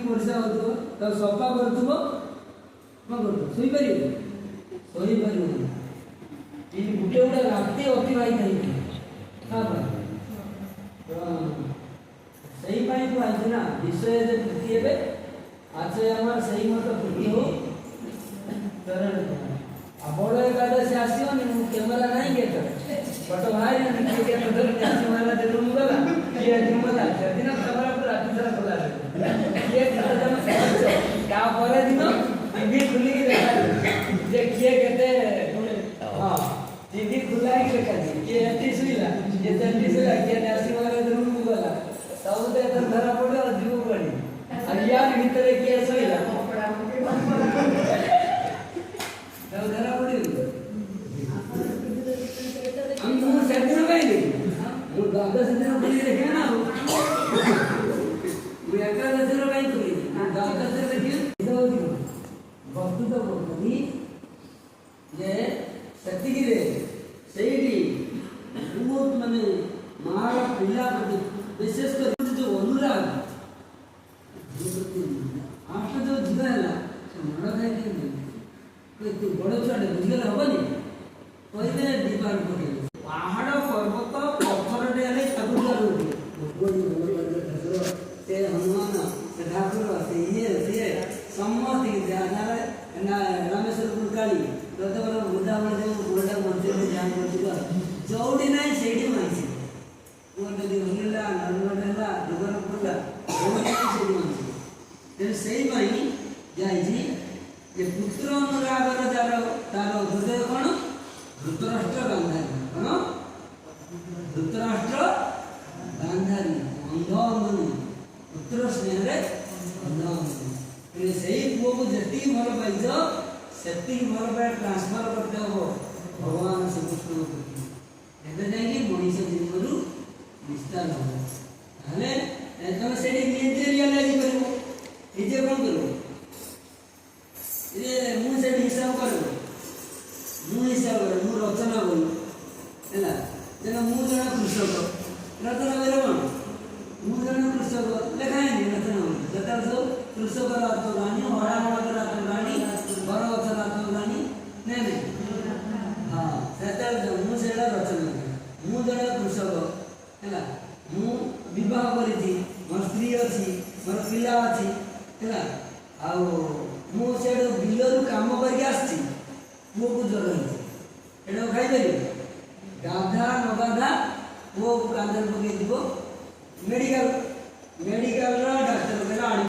वर्षा हो तो सफा करुव कौन कर शोपार शोपार गोटे गोटे राति अतिबाहित होती ना विषय पूर्ति हे आज आम से मत पूर्ति हो बड़ एकादशी आसोनी कैमेरा नहीं के फोटो बाहर गला किए गला दिन कैमेरा पूरा राति सारा खोला किए दिन टीवी खुलिक देखा किए के हाँ टीवी खुला देखा किए एटी शुला किए तेटी शुला किए नरसिंह रूम को गला सब धरा पड़े और जीव पड़ी यार भीतर किए शुला धरा पड़ी हम तुम सेदिन कहीं द्वादश दिन बुली देखे ना एकादश कहीं बुली द्वादश देखिए वस्तु तो बोली जे सेतिकिरे सेठी बहुत माने मार पिला प्रति विशेष कर जो अनुराग आपको जो जीवा है मड़ खाई के तू बड़ छुआटे बुझीगले हेनी कहते डिमांड पड़े पहाड़ पर्वत पत्थर टे से हनुमान से ठाकुर से ये सी समस्त रामेश्वर कुलकाली बुधा बड़े गोटा मंदिर में ध्यान कर जोड़ी ना से मांसी नरगढ़ दुर्गपुर से पुत्र अनुरागर तार हृदय कौन धृतराष्ट्र गांधारी कौन धृतराष्ट्र गांधारी अंध पुत्र स्नेह से पुओ को जी भल पाइज से भल पाए ट्रांसफर करते हो भगवान श्रीकृष्ण प्रति जाकि मनीष जन्म निस्तार हम तुम से रियलाइज कर निजे कौन कर मुझे हिसाब कर हिसाब कर मु रचना कल है मुझे कृषक रचना कर कौन मुझे कृषक लेखाएं रचना जता सब कृषक रात राणी हड़ा रात राणी बर गच रात राणी नहीं हाँ से मुझे रचना मुझे कृषक है मुझे करी मोर स्त्री अच्छी मोर पिला अच्छी है मुझे बिलरू कम कर पुओ को जर है खाई गाधा न गाधा पुओ को कांधे पकड़ मेडिकल मेडिकल डाक्तर कहला